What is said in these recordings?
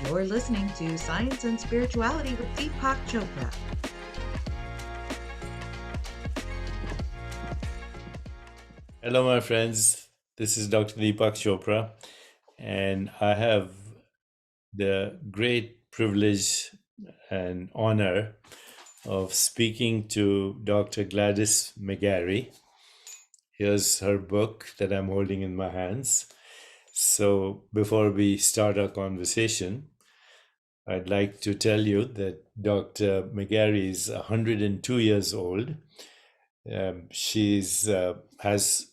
You're listening to Science and Spirituality with Deepak Chopra. Hello, my friends. This is Dr. Deepak Chopra, and I have the great privilege and honor of speaking to Dr. Gladys McGarey. Here's her book that I'm holding in my hands. So, before we start our conversation, I'd like to tell you that Dr. McGarey is 102 years old. She's has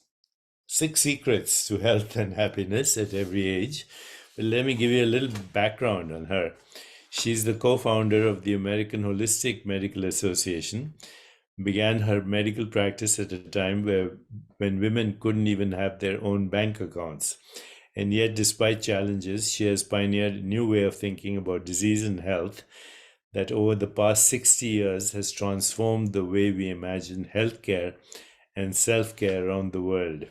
6 secrets to health and happiness at every age. But let me give you a little background on her. She's the co-founder of the American Holistic Medical Association, began her medical practice at a time when women couldn't even have their own bank accounts. And yet, despite challenges, she has pioneered a new way of thinking about disease and health that over the past 60 years has transformed the way we imagine healthcare and self-care around the world.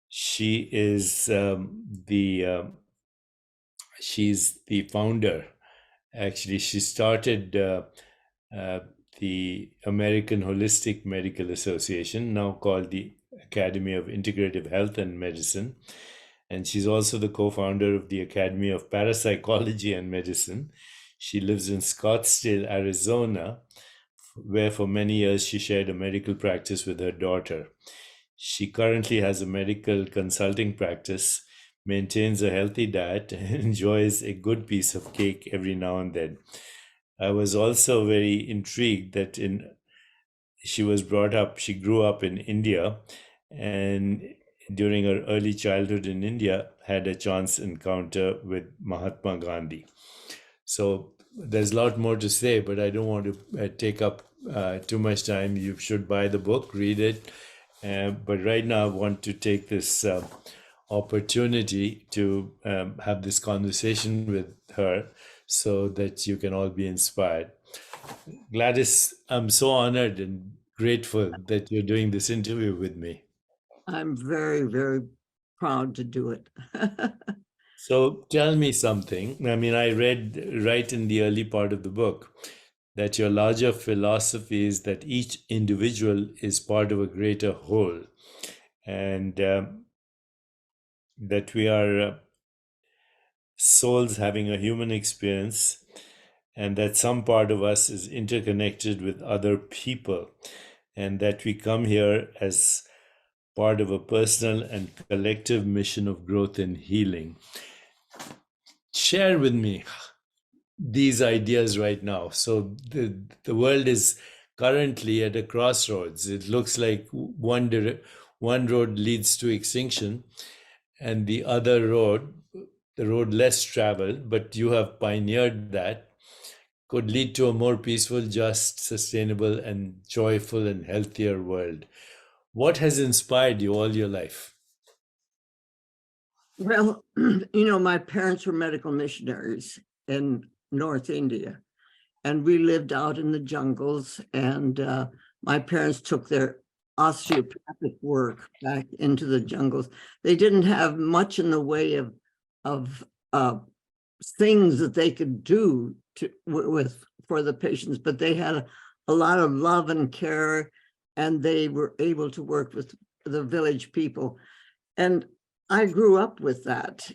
She is she's the founder. Actually, she started the American Holistic Medical Association, now called the Academy of Integrative Health and Medicine. And she's also the co-founder of the Academy of Parapsychology and Medicine. She lives in Scottsdale, Arizona, where for many years she shared a medical practice with her daughter. She currently has a medical consulting practice, maintains a healthy diet, and enjoys a good piece of cake every now and then. I was also very intrigued that she grew up in India, and during her early childhood in India, had a chance encounter with Mahatma Gandhi. So there's a lot more to say, but I don't want to take up too much time. You should buy the book, read it. But right now, I want to take this opportunity to have this conversation with her so that you can all be inspired. Gladys, I'm so honored and grateful that you're doing this interview with me. I'm very, very proud to do it. So tell me something. I mean, I read right in the early part of the book that your larger philosophy is that each individual is part of a greater whole, and that we are souls having a human experience, and that some part of us is interconnected with other people, and that we come here as part of a personal and collective mission of growth and healing. Share with me these ideas right now. So the world is currently at a crossroads. It looks like one road leads to extinction, and the other road, the road less traveled, but you have pioneered that, could lead to a more peaceful, just, sustainable, and joyful and healthier world. What has inspired you all your life? Well, my parents were medical missionaries in North India, and we lived out in the jungles, and my parents took their osteopathic work back into the jungles. They didn't have much in the way of things that they could do for the patients, but they had a lot of love and care, and they were able to work with the village people. And I grew up with that,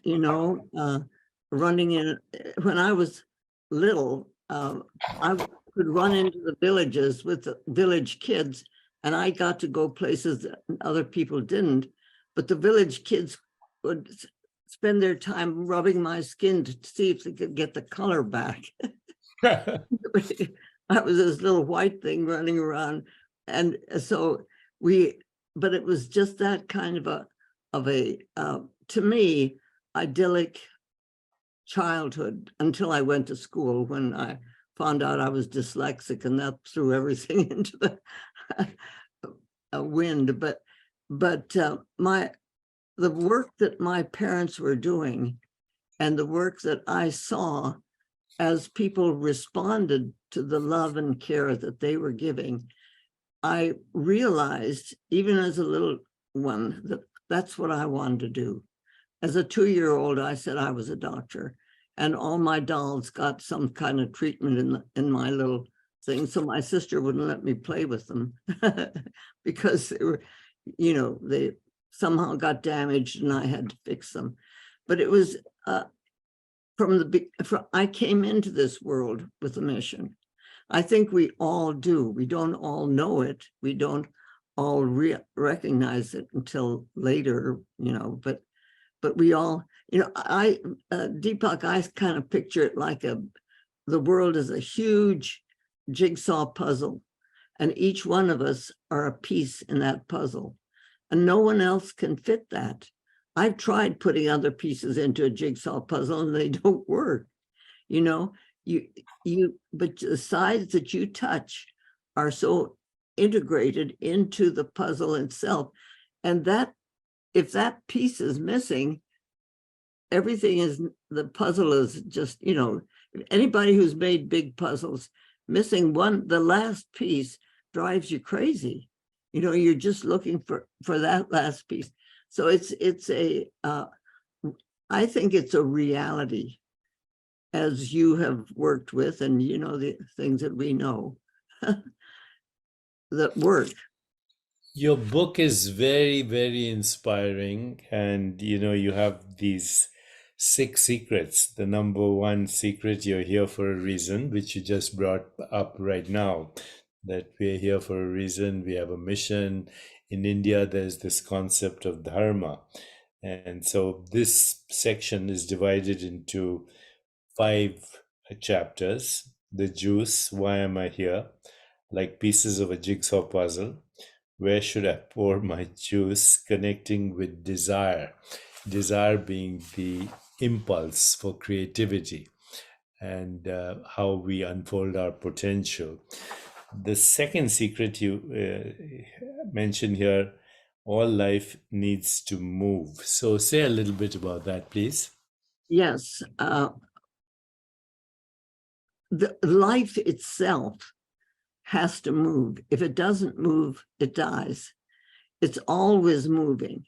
running in. When I was little, I could run into the villages with the village kids, and I got to go places that other people didn't. But the village kids would spend their time rubbing my skin to see if they could get the color back. I was this little white thing running around. And so but it was just that kind of a to me, idyllic childhood until I went to school, when I found out I was dyslexic, and that threw everything into the wind. But the work that my parents were doing, and the work that I saw as people responded to the love and care that they were giving, I realized, even as a little one, that that's what I wanted to do. As a 2-year-old, I said I was a doctor. and all my dolls got some kind of treatment in my little thing. So my sister wouldn't let me play with them because they were, they somehow got damaged and I had to fix them. But it was I came into this world with a mission. I think we all do. We don't all know it. We don't all recognize it until later, but we all, Deepak, I kind of picture it like the world is a huge jigsaw puzzle, and each one of us are a piece in that puzzle, and no one else can fit that. I've tried putting other pieces into a jigsaw puzzle and they don't work. But the sides that you touch are so integrated into the puzzle itself. And that, if that piece is missing, the puzzle is just, anybody who's made big puzzles, missing the last piece drives you crazy. You're just looking for that last piece. So I think it's a reality, as you have worked with, and the things that we know that work. Your book is very, very inspiring, and you have these 6 secrets. The number 1 secret, you're here for a reason, which you just brought up right now, that we're here for a reason, we have a mission. In India, there's this concept of dharma. And so this section is divided into 5 chapters. The juice, why am I here? Like pieces of a jigsaw puzzle. Where should I pour my juice? Connecting with desire. Desire being the impulse for creativity and how we unfold our potential. The second secret you mentioned here, all life needs to move. So say a little bit about that, please. Yes. The life itself has to move. If it doesn't move, it dies. It's always moving.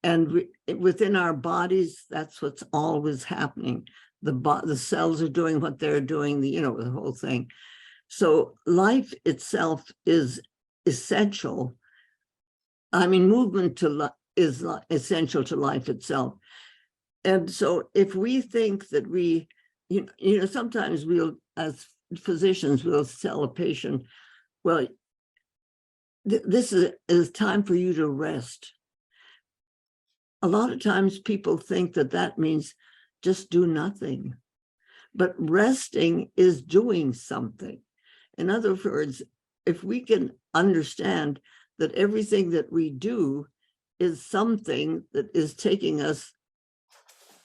And within our bodies, that's what's always happening. The cells are doing what they're doing, the whole thing. So life itself is essential. I mean, movement is essential to life itself. And so if we think that sometimes we'll, as physicians, we'll tell a patient, well, this is time for you to rest. A lot of times people think that means just do nothing. But resting is doing something. In other words, if we can understand that everything that we do is something that is taking us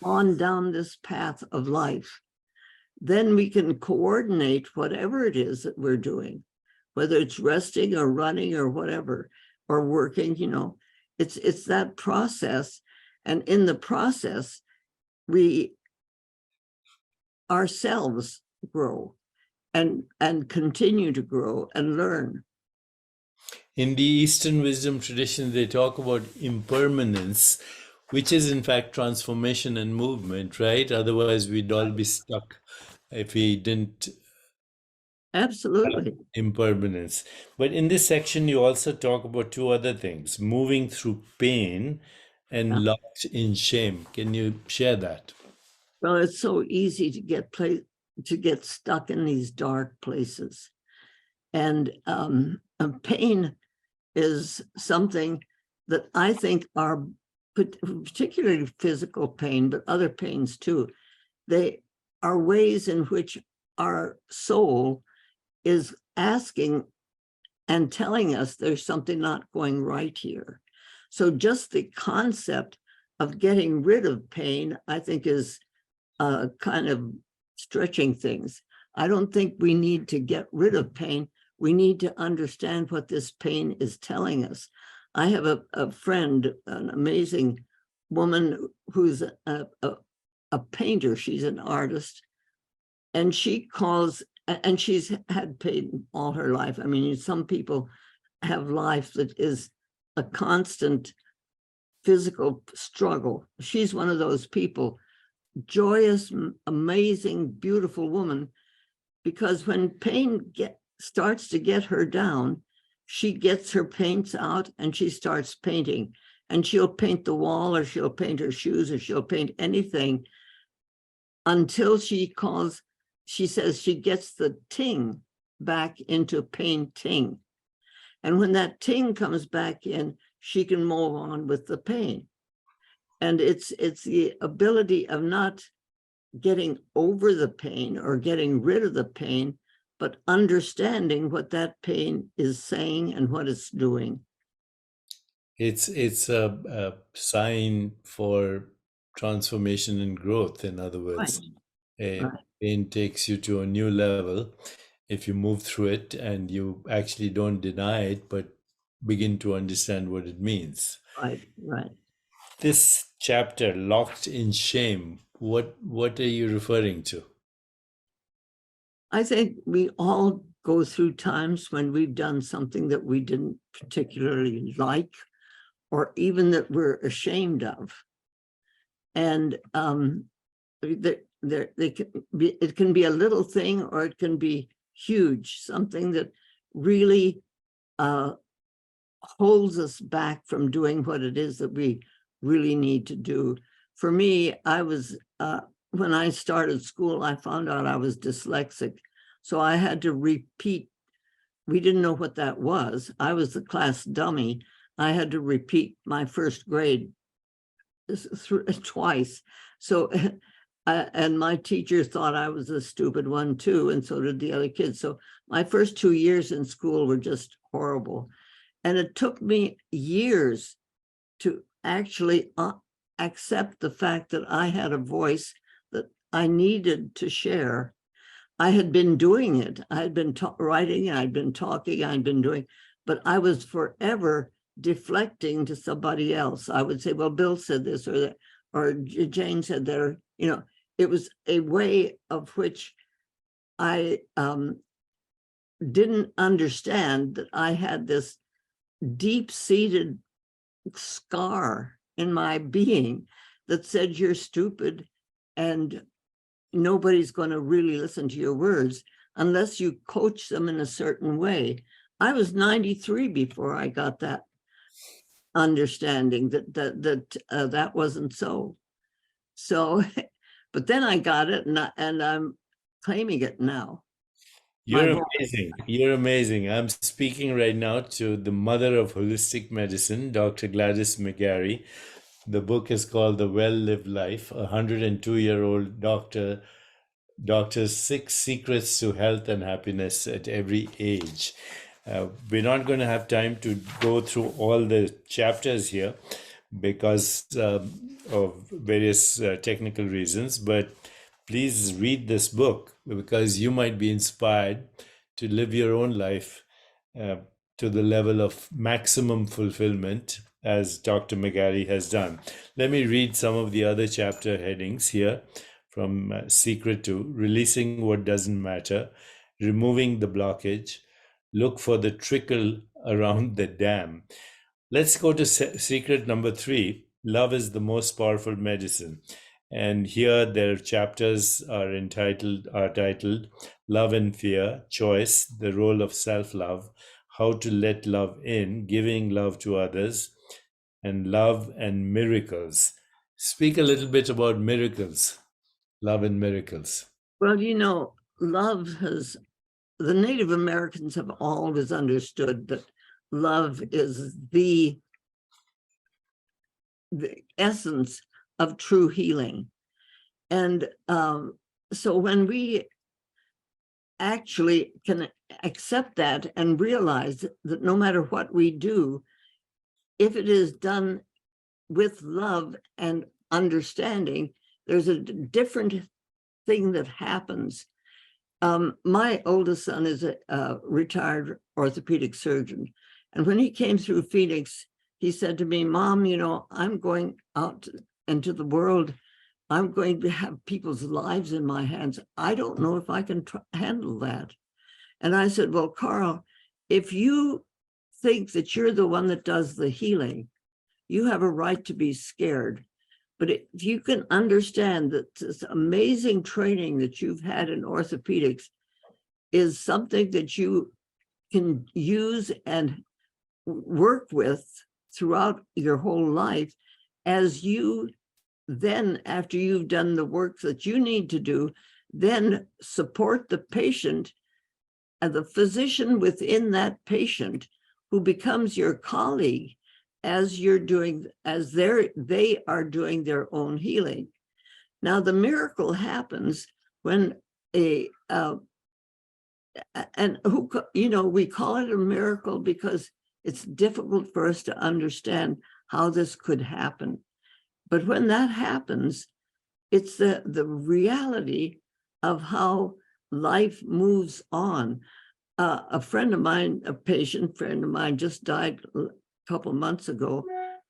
on down this path of life, then we can coordinate whatever it is that we're doing, whether it's resting or running or whatever, or working, it's that process. And in the process, we ourselves grow and continue to grow and learn. In the Eastern wisdom tradition, they talk about impermanence, which is in fact transformation and movement, right? Otherwise, we'd all be stuck if we didn't. Absolutely. Impermanence. But in this section, you also talk about 2 other things: moving through pain and locked in shame. Can you share that? Well, it's so easy to get stuck in these dark places. And pain is something that I think are particularly physical pain, but other pains too. They are ways in which our soul is asking and telling us there's something not going right here. So just the concept of getting rid of pain, I think, is kind of stretching things. I don't think we need to get rid of pain. We need to understand what this pain is telling us. I have a friend, an amazing woman who's a painter. She's an artist, and she's had pain all her life. I mean, some people have life that is a constant physical struggle. She's one of those people joyous, amazing, beautiful woman, because when pain starts to get her down, she gets her paints out and she starts painting. And she'll paint the wall, or she'll paint her shoes, or she'll paint anything until she says she gets the ting back into painting. And when that ting comes back in, she can move on with the pain. And it's the ability of not getting over the pain or getting rid of the pain, but understanding what that pain is saying and what it's doing. It's a sign for transformation and growth. In other words, Right. pain takes you to a new level if you move through it and you actually don't deny it, but begin to understand what it means. Right. This chapter, Locked in Shame, what are you referring to? I think we all go through times when we've done something that we didn't particularly like, or even that we're ashamed of. And it can be a little thing, or it can be huge, something that really holds us back from doing what it is that we really need to do. For me, I was, when I started school, I found out I was dyslexic. So I had to repeat. We didn't know what that was. I was the class dummy. I had to repeat my first grade twice. So, and my teacher thought I was a stupid one too, and so did the other kids. So my first 2 years in school were just horrible. And it took me years to actually accept the fact that I had a voice that I needed to share. I had been doing it. I had been writing, I'd been talking, I'd been doing, but I was forever deflecting to somebody else. I would say, well, Bill said this or that, or Jane said that, or, you know, it was a way of which I didn't understand that I had this deep-seated scar in my being that said, you're stupid and nobody's going to really listen to your words unless you coach them in a certain way. I was 93 before I got that understanding that wasn't so. So, but then I got it, and I'm claiming it now. You're amazing. You're amazing. I'm speaking right now to the mother of holistic medicine, Dr. Gladys McGarey. The book is called The Well-Lived Life, a 102-year-old doctor's 6 secrets to health and happiness at every age. We're not going to have time to go through all the chapters here because of various technical reasons, but please read this book because you might be inspired to live your own life to the level of maximum fulfillment as Dr. McGarey has done. Let me read some of the other chapter headings here from Secret to Releasing What Doesn't Matter, Removing the Blockage, Look for the Trickle Around the Dam. Let's go to secret number 3. Love is the most powerful medicine. And here their chapters are titled Love and Fear, Choice, the Role of Self-Love, How to Let Love In, Giving Love to Others, and Love and Miracles. Speak a little bit about miracles, love and miracles. Well, you know, love the Native Americans have always understood that love is the essence of true healing. And so when we actually can accept that and realize that no matter what we do, if it is done with love and understanding, there's a different thing that happens. My oldest son is a retired orthopedic surgeon. And when he came through Phoenix, he said to me, Mom, you know, I'm going out into the world. I'm going to have people's lives in my hands. I don't know if I can handle that. And I said, well, Carl, if you think that you're the one that does the healing, you have a right to be scared. But if you can understand that this amazing training that you've had in orthopedics is something that you can use and work with throughout your whole life, as you then, after you've done the work that you need to do, then support the patient and the physician within that patient who becomes your colleague as you're doing, as they are doing their own healing. Now, the miracle happens when we call it a miracle because it's difficult for us to understand how this could happen. But when that happens, it's the reality of how life moves on. A friend of mine, a patient friend of mine, just died a couple of months ago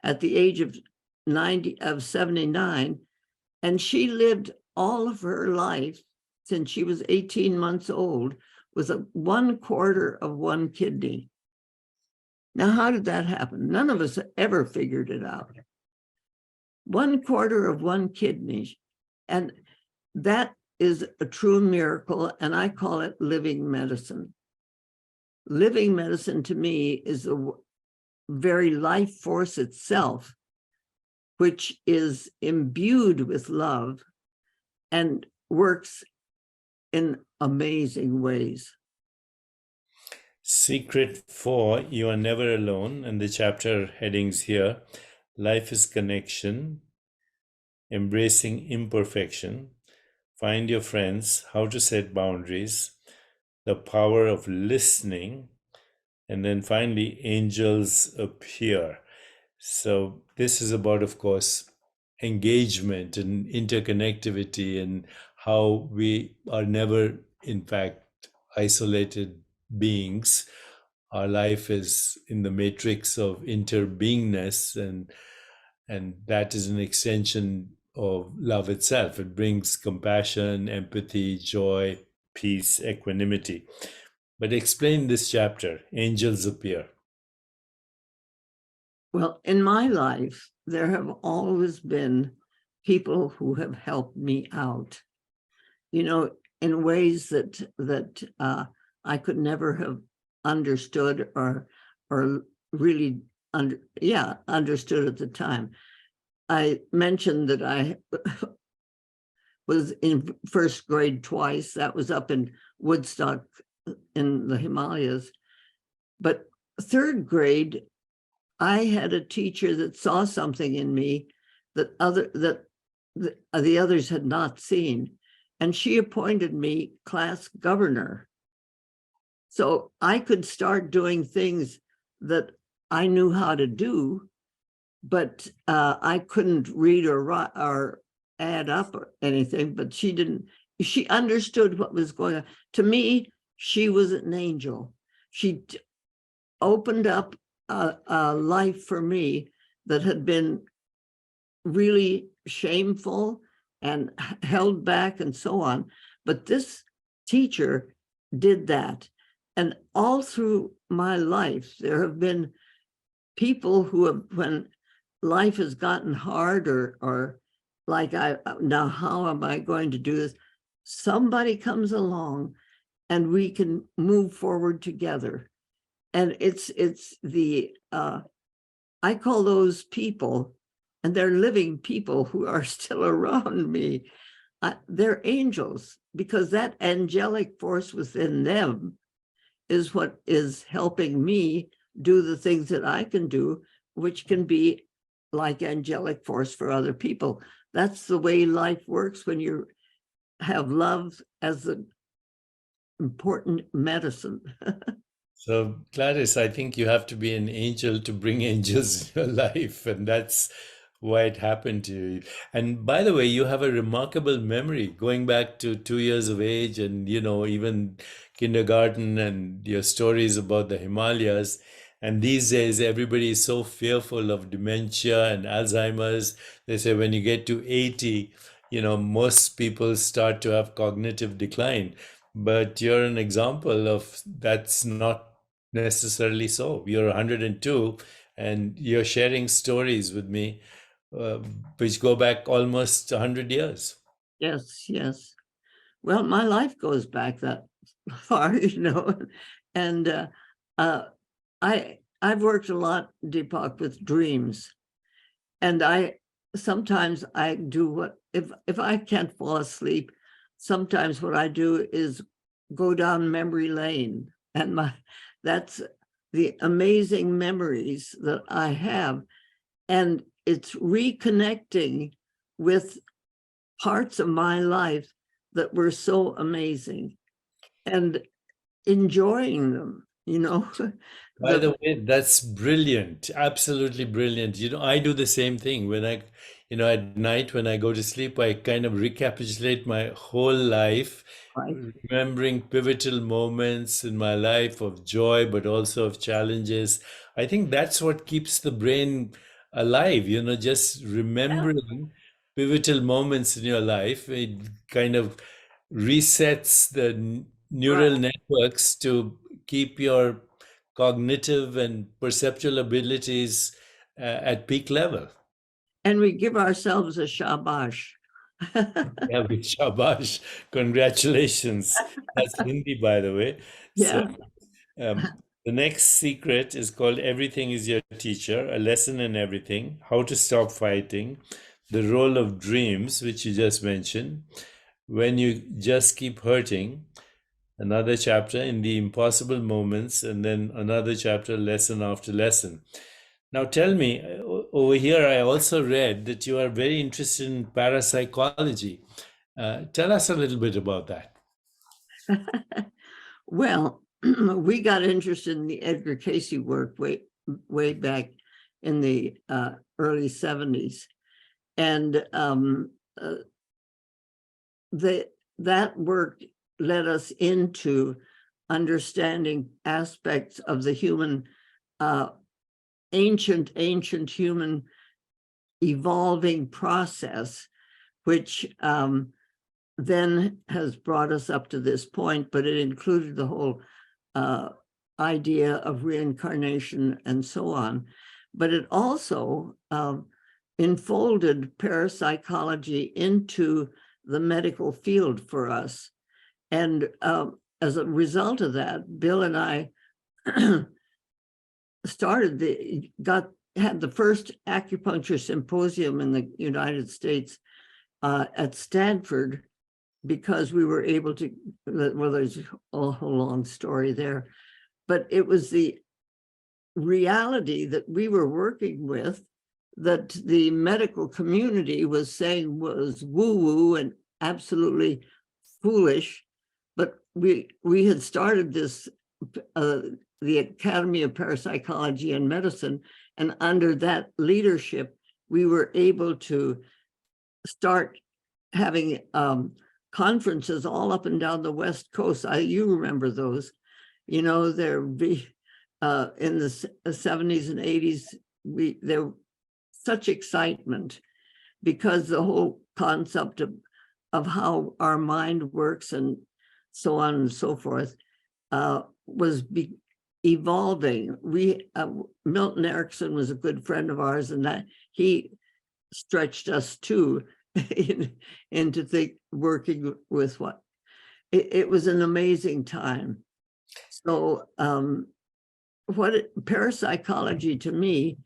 at the age of 79, and she lived all of her life since she was 18 months old with a 1/4 of one kidney. Now, how did that happen? None of us ever figured it out. 1/4 of one kidney. And that is a true miracle, and I call it living medicine. Living medicine to me is the very life force itself, which is imbued with love and works in amazing ways. Secret 4, you are never alone, and the chapter headings here: life is connection, embracing imperfection, find your friends, how to set boundaries, the power of listening, and then finally, angels appear. So this is about, of course, engagement and interconnectivity, and how we are never, in fact, isolated beings. Our life is in the matrix of interbeingness, and that is an extension of love itself. It brings compassion, empathy, joy, peace, equanimity. But explain this chapter, Angels Appear. Well, in my life, there have always been people who have helped me out, in ways that I could never have understood or really understood at the time. I mentioned that I was in first grade twice. That was up in Woodstock in the Himalayas. But third grade, I had a teacher that saw something in me that the others had not seen, and she appointed me class governor. So I could start doing things that I knew how to do, but I couldn't read or write or add up or anything. But she understood what was going on. To me, she was an angel. She opened up a life for me that had been really shameful and held back and so on. But this teacher did that. And all through my life, there have been people who have, when life has gotten hard or like, now how am I going to do this? Somebody comes along and we can move forward together. And it's I call those people, and they're living people who are still around me. They're angels, because that angelic force within them is what is helping me do the things that I can do, which can be like angelic force for other people. That's the way life works when you have love as the important medicine. So, Gladys, I think you have to be an angel to bring angels in your life, and that's why it happened to you. And by the way, you have a remarkable memory going back to 2 years of age, and even kindergarten, and your stories about the Himalayas. And these days, everybody is so fearful of dementia and Alzheimer's. They say when you get to 80, most people start to have cognitive decline. But you're an example of that's not necessarily so. You're 102, and you're sharing stories with me which go back almost 100 years. Yes, yes. Well, my life goes back that far, and I've worked a lot, Deepak, with dreams, and sometimes I do what if I can't fall asleep, sometimes what I do is go down memory lane, and that's the amazing memories that I have, and it's reconnecting with parts of my life that were so amazing and enjoying them, By the the way, that's brilliant. Absolutely brilliant. I do the same thing when at night when I go to sleep, I kind of recapitulate my whole life, right. remembering pivotal moments in my life of joy, but also of challenges. I think that's what keeps the brain alive, just Yeah, remembering pivotal moments in your life. It kind of resets the right. neural networks to keep your cognitive and perceptual abilities at peak level. And we give ourselves a shabash. Yeah, big shabash. Congratulations. That's Hindi, by the way. So, Yeah. um, the next secret is called Everything is Your Teacher, a lesson in everything, how to stop fighting, the role of dreams, which you just mentioned, when you just keep hurting, another chapter in the impossible moments, and then another chapter, lesson after lesson. Now, tell me, over here, I also read that you are very interested in parapsychology. Tell us a little bit about that. Well, we got interested in the Edgar Cayce work way back in the early 70s. And that work led us into understanding aspects of the human, ancient human evolving process, which then has brought us up to this point, but it included the whole idea of reincarnation and so on. But it also enfolded parapsychology into the medical field for us. And as a result of that, Bill and I had the first acupuncture symposium in the United States at Stanford, because we were able to, well, there's a whole long story there, but it was the reality that we were working with that the medical community was saying was woo-woo and absolutely foolish. But we had started this, the Academy of Parapsychology and Medicine, and under that leadership, we were able to start having conferences all up and down the West Coast. You remember those, there be in the 70s and 80s, there such excitement because the whole concept of how our mind works and so on and so forth was evolving. Milton Erickson was a good friend of ours, and that he stretched us too into working with what it was an amazing time. So parapsychology to me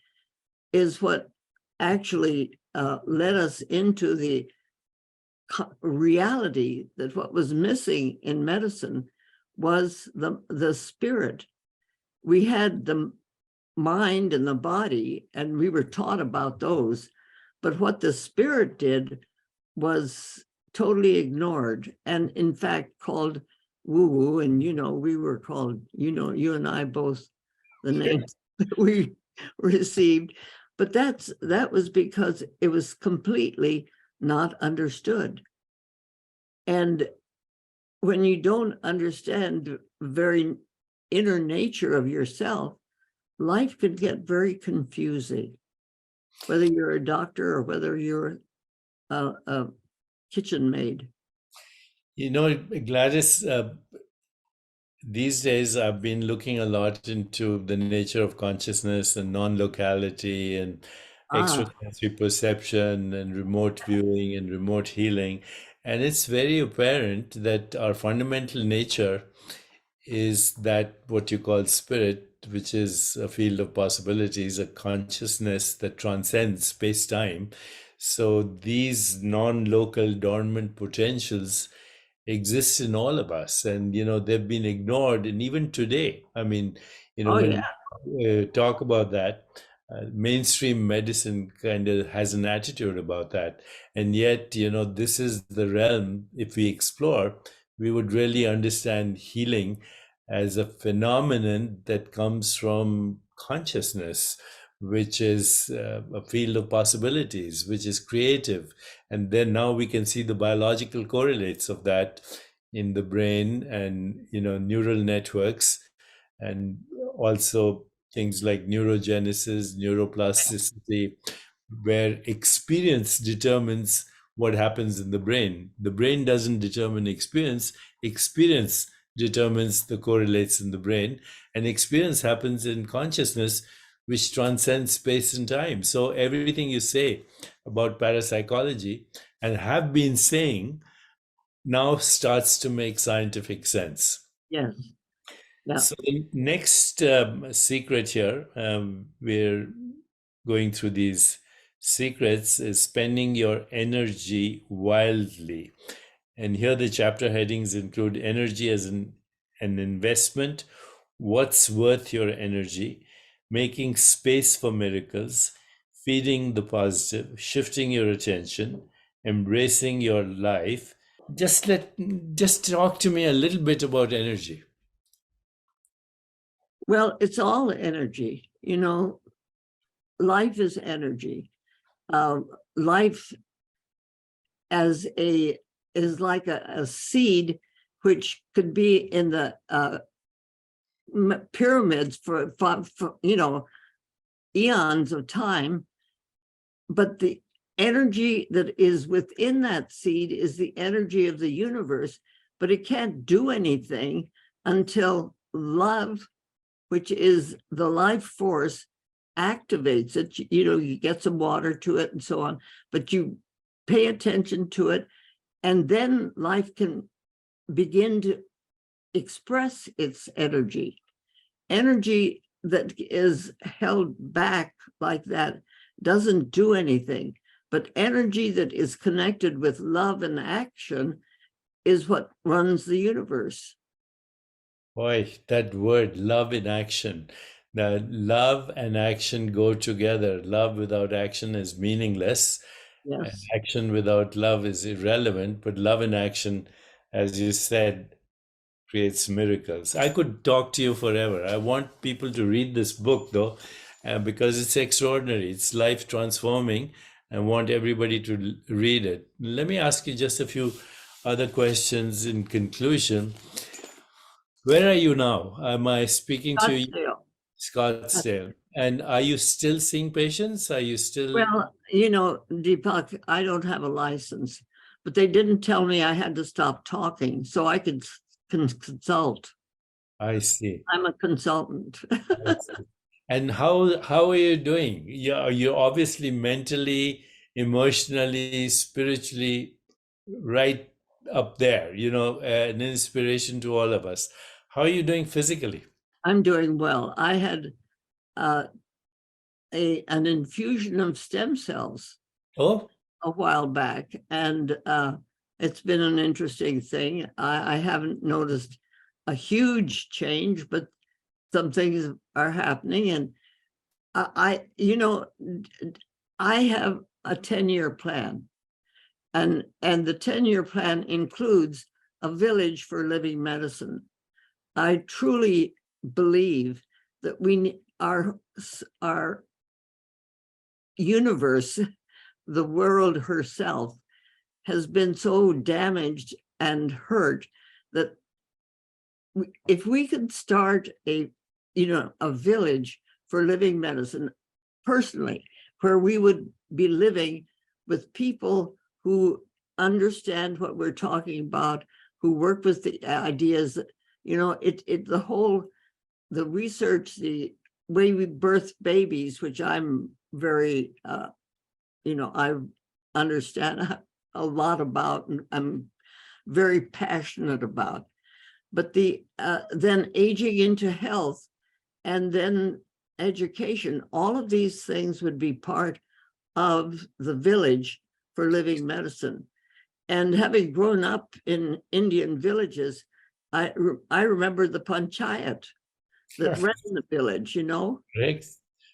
is what actually led us into the reality that what was missing in medicine was the spirit. We had the mind and the body, and we were taught about those, but what the spirit did was totally ignored, and in fact called woo-woo. And we were called, you and I both, the names that we received, but that was because it was completely not understood. And when you don't understand the very inner nature of yourself, life can get very confusing, whether you're a doctor or whether you're a kitchen maid. Gladys, these days I've been looking a lot into the nature of consciousness and non-locality and Ah, extrasensory perception and remote viewing and remote healing. And it's very apparent that our fundamental nature is that what you call spirit, which is a field of possibilities, a consciousness that transcends space time. So these non local dormant potentials exist in all of us, and they've been ignored. And even today, I mean, oh when yeah. we talk about that, mainstream medicine kind of has an attitude about that. And yet, this is the realm. If we explore, we would really understand healing as a phenomenon that comes from consciousness, which is a field of possibilities, which is creative. And then now we can see the biological correlates of that in the brain and, neural networks, and also things like neurogenesis, neuroplasticity, where experience determines what happens in the brain. The brain doesn't determine experience, experience determines the correlates in the brain, and experience happens in consciousness, which transcends space and time. So everything you say about parapsychology and have been saying now starts to make scientific sense. Yes. Yeah. So the next secret here, we're going through these secrets, is spending your energy wildly. And here the chapter headings include energy as an investment, what's worth your energy, making space for miracles, feeding the positive, shifting your attention, embracing your life. Just talk to me a little bit about energy. Well, it's all energy. Life is energy. Life as is like a seed, which could be in the pyramids for eons of time, but the energy that is within that seed is the energy of the universe, but it can't do anything until love, which is the life force, activates it. You get some water to it and so on, but you pay attention to it, and then life can begin to express its energy. Energy that is held back like that doesn't do anything, but energy that is connected with love and action is what runs the universe. Boy, that word, love in action. Now, love and action go together. Love without action is meaningless, and Yes. action without love is irrelevant. But love in action, as you said, creates miracles. I could talk to you forever. I want people to read this book, though, because it's extraordinary. It's life transforming. I want everybody to read it. Let me ask you just a few other questions in conclusion. Where are you now? Am I speaking to you? Scottsdale. Scottsdale. And are you still seeing patients? Are you still? Well, Deepak, I don't have a license, but they didn't tell me I had to stop talking so I could consult. I see. I'm a consultant. I see. And how are you doing? You're obviously mentally, emotionally, spiritually right up there, an inspiration to all of us. How are you doing physically? I'm doing well. I had an infusion of stem cells Oh, a while back, and it's been an interesting thing. I haven't noticed a huge change, but some things are happening. And I have a 10-year plan, and the 10-year plan includes a village for living medicine. I truly believe that our universe, the world herself, has been so damaged and hurt that if we could start a village for living medicine, personally, where we would be living with people who understand what we're talking about, who work with the ideas, the research, the way we birth babies, which I'm very, I understand a lot about, and I'm very passionate about. But then aging into health and then education, all of these things would be part of the village for living medicine. And having grown up in Indian villages, I remember the panchayat that ran the village, Correct.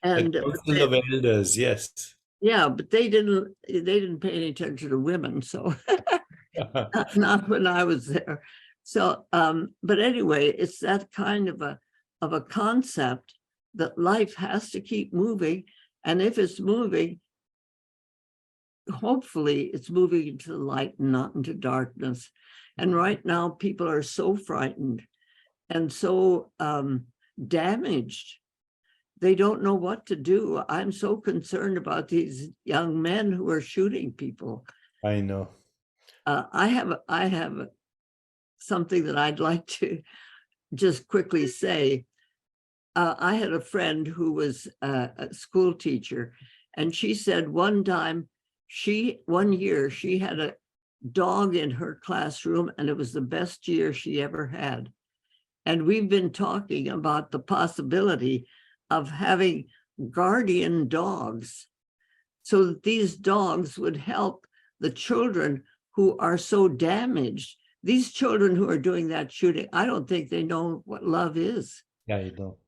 The and Council of Elders, yes. yeah, but they didn't pay any attention to women, so not when I was there. So, but anyway, it's that kind of a concept that life has to keep moving, and if it's moving, hopefully it's moving into the light and not into darkness. And right now, people are so frightened and so damaged. They don't know what to do. I'm so concerned about these young men who are shooting people. I know. I have something that I'd like to just quickly say. I had a friend who was a school teacher, and she said one year she had a dog in her classroom, and it was the best year she ever had. And we've been talking about the possibility of having guardian dogs so that these dogs would help the children who are so damaged. These children who are doing that shooting, I don't think they know what love is. Yeah, you know.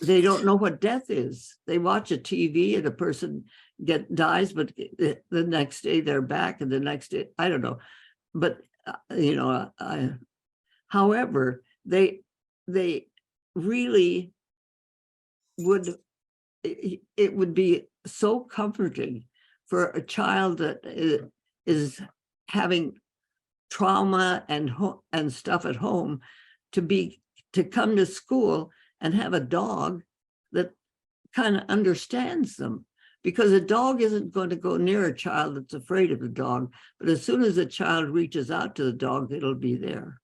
They don't know what death is. They watch a TV and a person dies, but the next day they're back, and the next day, I don't know. But, however, they really would, it would be so comforting for a child that is having trauma and stuff at home to come to school and have a dog that kind of understands them, because a dog isn't going to go near a child that's afraid of the dog, but as soon as a child reaches out to the dog, it'll be there.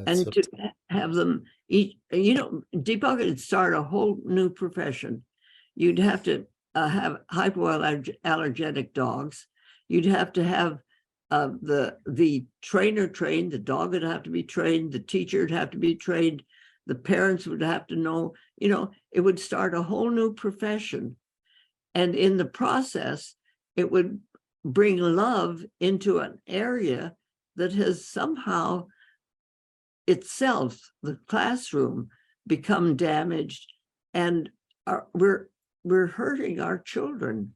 And to have them eat, Deepak would start a whole new profession. You'd have to have hypoallergenic dogs. You'd have to have the trainer trained, the dog would have to be trained, the teacher would have to be trained, the parents would have to know, it would start a whole new profession. And in the process, it would bring love into an area that has somehow itself, the classroom, become damaged, and we're hurting our children.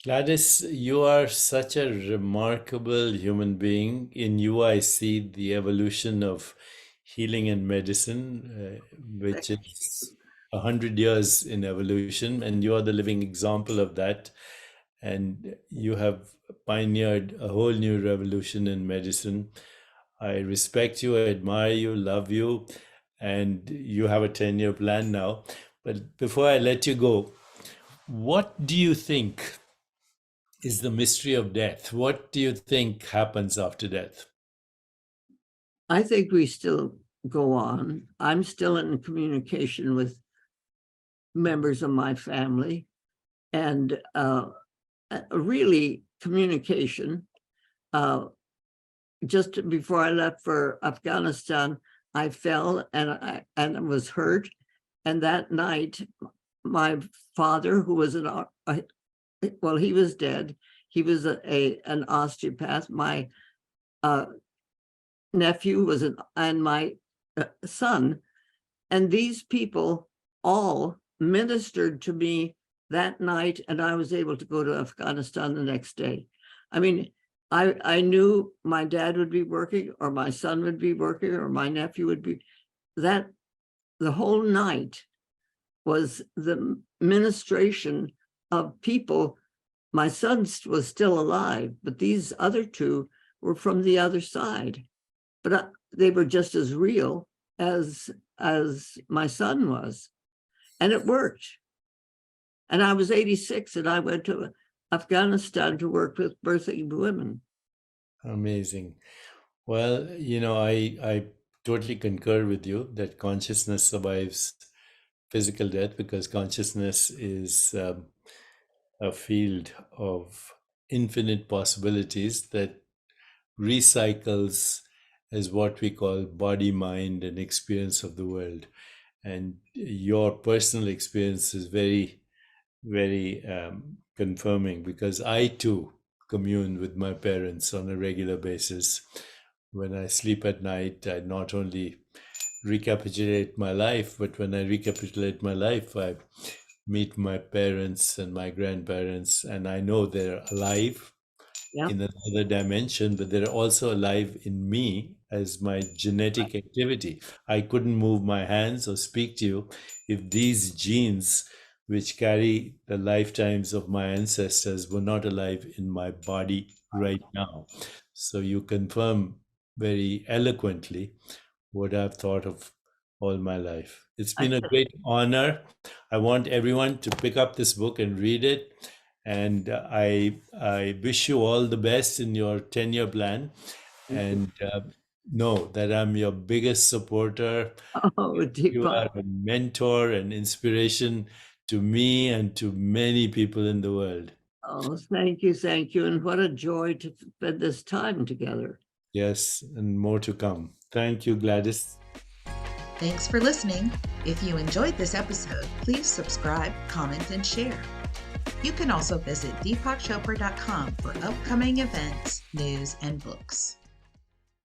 Gladys, you are such a remarkable human being. In you, I see the evolution of healing and medicine, which is 100 years in evolution, and you are the living example of that. And you have pioneered a whole new revolution in medicine. I respect you, I admire you, love you, and you have a 10-year plan now. But before I let you go, what do you think is the mystery of death? What do you think happens after death? I think we still go on. I'm still in communication with members of my family, and really communication. Just before I left for Afghanistan, I fell and I was hurt. And that night, my father, who was he was dead. He was an osteopath. My nephew and my son, and these people all ministered to me that night, and I was able to go to Afghanistan the next day. I mean, I knew my dad would be working, or my son would be working, or my nephew would be. That the whole night was the ministration of people. My son was still alive, but these other two were from the other side. But they were just as real as my son was, and it worked. And I was 86, and I went to Afghanistan to work with birthing women. Amazing. Well, I totally concur with you that consciousness survives physical death, because consciousness is a field of infinite possibilities that recycles as what we call body, mind, and experience of the world. And your personal experience is very, very confirming, because I too commune with my parents on a regular basis. When I sleep at night, I not only recapitulate my life, but when I recapitulate my life, I meet my parents and my grandparents, and I know they're alive Yeah. in another dimension, but they're also alive in me as my genetic activity. I couldn't move my hands or speak to you if these genes, which carry the lifetimes of my ancestors, were not alive in my body right now. So you confirm very eloquently what I've thought of all my life. It's been a great honor. I want everyone to pick up this book and read it. And I wish you all the best in your 10-year plan. And know that I'm your biggest supporter. Oh, You are Deepak. a mentor and inspiration to me and to many people in the world. Oh, thank you. Thank you. And what a joy to spend this time together. Yes, and more to come. Thank you, Gladys. Thanks for listening. If you enjoyed this episode, please subscribe, comment, and share. You can also visit deepakchopra.com for upcoming events, news, and books.